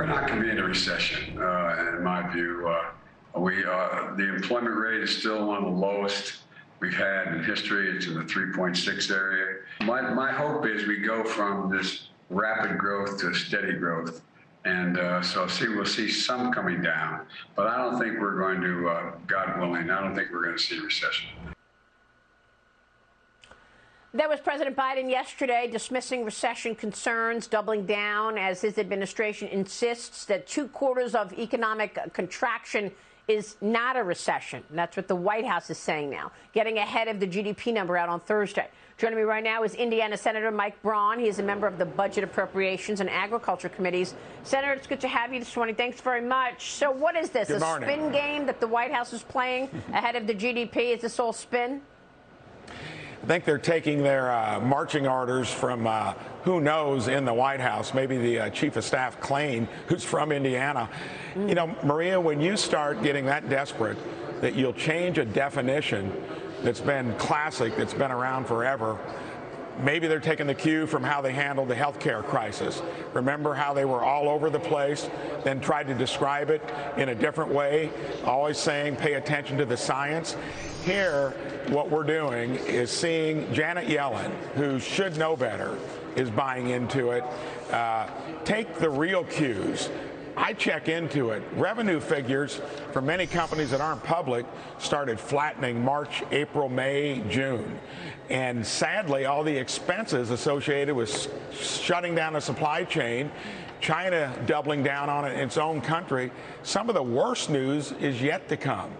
we're not going to be in a recession, in my view. The employment rate is still one of the lowest we've had in history. It's in the 3.6 area. My hope is we go from this rapid growth to steady growth. And so we'll see some coming down. But I don't think we're going to, God willing, I don't think we're going to see a recession. That was President Biden yesterday dismissing recession concerns, doubling down as his administration insists that 2/4 of economic contraction is not a recession. And that's what the White House is saying now, getting ahead of the GDP number out on Thursday. Joining me right now is Indiana Senator Mike Braun. He is a member of the Budget, Appropriations, and Agriculture Committees. Senator, it's good to have you this morning. Thanks very much. So what is this, a spin game that the White House is playing ahead of the GDP? Is this all spin? I think they're taking their marching orders from who knows in the White House, maybe the Chief of Staff Klain, who's from Indiana. You know, Maria, when you start getting that desperate that you'll change a definition that's been classic, that's been around forever, maybe they're taking the cue from how they handled the health care crisis. Remember how they were all over the place, then tried to describe it in a different way, always saying pay attention to the science. Here, what we're doing is seeing Janet Yellen, who should know better, is buying into it. Take the real cues. I check into it. Revenue figures for many companies that aren't public started flattening March, April, May, June. And sadly, all the expenses associated with shutting down the supply chain, China doubling down on it in its own country, some of the worst news is yet to come.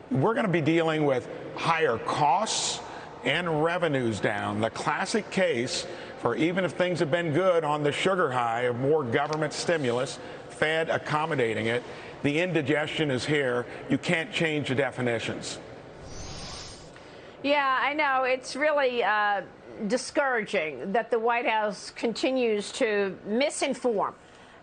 We're going to be dealing with higher costs and revenues down. The classic case for even if things have been good on the sugar high of more government stimulus, Fed accommodating it, the indigestion is here. You can't change the definitions. Yeah, I know. It's really discouraging that the White House continues to misinform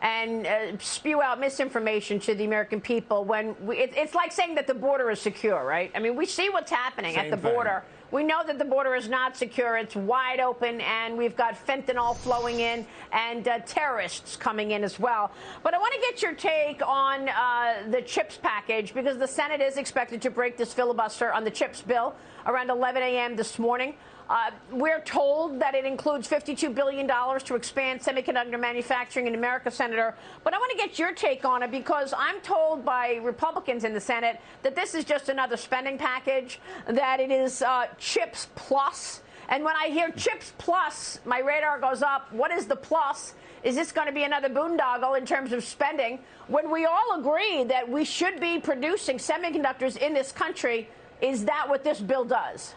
and spew out misinformation to the American people when it's like saying that the border is secure, right? I mean, we see what's happening at the border. We know that the border is not secure. It's wide open, and we've got fentanyl flowing in and terrorists coming in as well. But I want to get your take on the CHIPS package, because the Senate is expected to break this filibuster on the CHIPS bill around 11 a.m. this morning. We're told that it includes $52 billion to expand semiconductor manufacturing in America, Senator. But I want to get your take on it, because I'm told by Republicans in the Senate that this is just another spending package, that it is CHIPS Plus. And when I hear CHIPS Plus, my radar goes up. What is the plus? Is this going to be another boondoggle in terms of spending? When we all agree that we should be producing semiconductors in this country, is that what this bill does?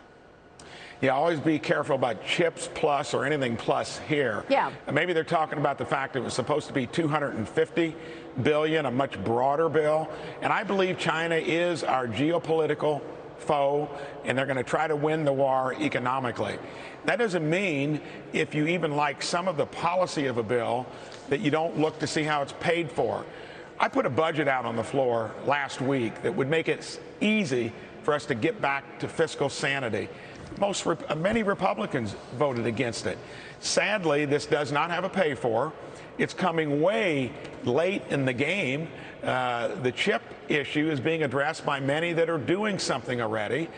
Yeah, always be careful about CHIPS Plus or anything plus here. Yeah. Maybe they're talking about the fact it was supposed to be $250 billion, a much broader bill. And I believe China is our geopolitical foe, and they're going to try to win the war economically. That doesn't mean, if you even like some of the policy of a bill, that you don't look to see how it's paid for. I put a budget out on the floor last week that would make it easy for us to get back to fiscal sanity. Many Republicans voted against it. Sadly, this does not have a pay for. It's coming way late in the game. The chip issue is being addressed by many that are doing something already,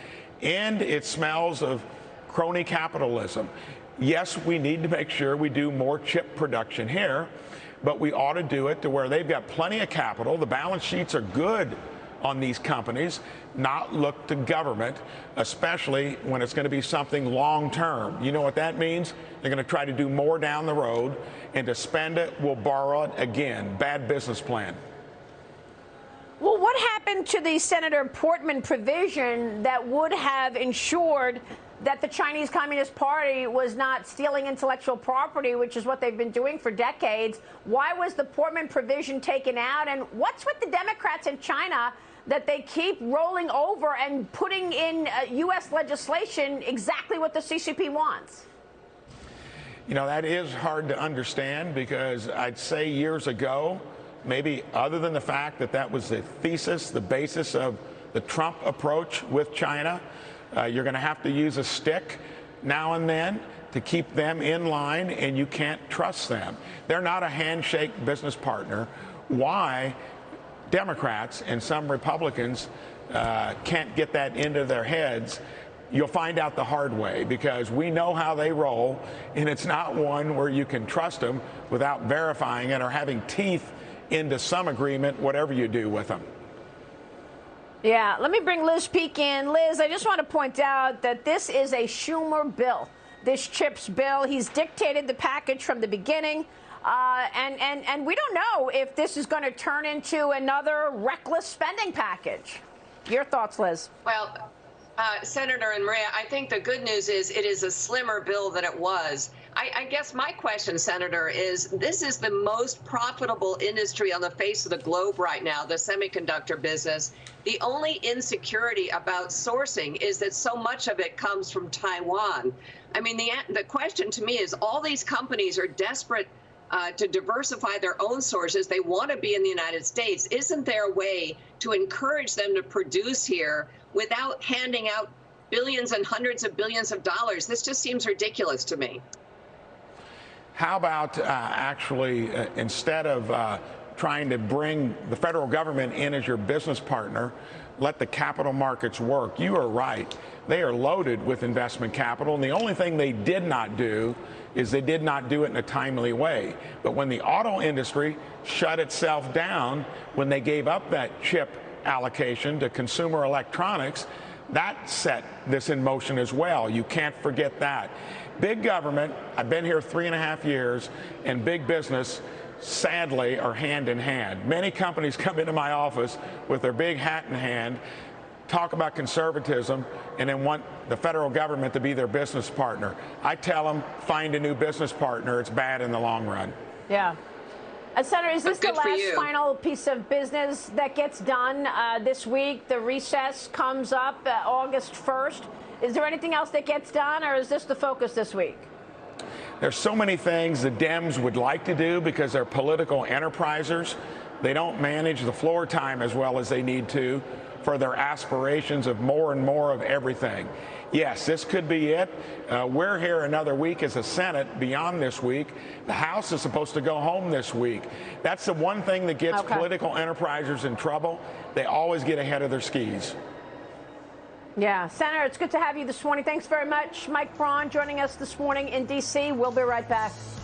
and it smells of crony capitalism. Yes, we need to make sure we do more chip production here, but we ought to do it to where they've got plenty of capital. The balance sheets are good on these companies, not look to government, especially when it's going to be something long term. You know what that means? They're going to try to do more down the road, and to spend it, we'll borrow it again. Bad business plan. Well, what happened to the Senator Portman provision that would have ensured that the Chinese Communist Party was not stealing intellectual property, which is what they've been doing for decades? Why was the Portman provision taken out? And what's with the Democrats in China that they keep rolling over and putting in U.S. legislation exactly what the CCP wants? You know, that is hard to understand, because I'd say years ago, maybe other than the fact that that was the thesis, the basis of the Trump approach with China, you're going to have to use a stick now and then. to keep them in line, and you can't trust them. They're not a handshake business partner. Why Democrats and some Republicans can't get that into their heads, you'll find out the hard way, because we know how they roll, and it's not one where you can trust them without verifying it or having teeth into some agreement, whatever you do with them. Yeah, let me bring Liz Peek in. Liz, I just want to point out that this is a Schumer bill, this CHIPS bill. He's dictated the package from the beginning. And we don't know if this is going to turn into another reckless spending package. Your thoughts, Liz? Well, Senator and Maria, I think the good news is it is a slimmer bill than it was. I guess my question, Senator, is this is the most profitable industry on the face of the globe right now, the semiconductor business. The only insecurity about sourcing is that so much of it comes from Taiwan. I mean, the question to me is all these companies are desperate to diversify their own sources. They want to be in the United States. Isn't there a way to encourage them to produce here without handing out billions and hundreds of billions of dollars? This just seems ridiculous to me. How about actually, instead of trying to bring the federal government in as your business partner, let the capital markets work? You are right. They are loaded with investment capital, and the only thing they did not do is they did not do it in a timely way. But when the auto industry shut itself down, when they gave up that chip allocation to consumer electronics, that set this in motion as well. You can't forget that. Big government, I've been here 3.5 years, and big business, sadly, are hand in hand. Many companies come into my office with their big hat in hand, talk about conservatism, and then want the federal government to be their business partner. I tell them, find a new business partner. It's bad in the long run. Yeah. Senator, is this the last final piece of business that gets done this week? The recess comes up August 1st. Is there anything else that gets done, or is this the focus this week? There's so many things the Dems would like to do because they're political enterprisers. They don't manage the floor time as well as they need to for their aspirations of more and more of everything. Yes, this could be it. We're here another week as a Senate beyond this week. The House is supposed to go home this week. That's the one thing that gets political enterprisers in trouble. They always get ahead of their skis. Yeah. Senator, it's good to have you this morning. Thanks very much. Mike Braun joining us this morning in D.C. We'll be right back.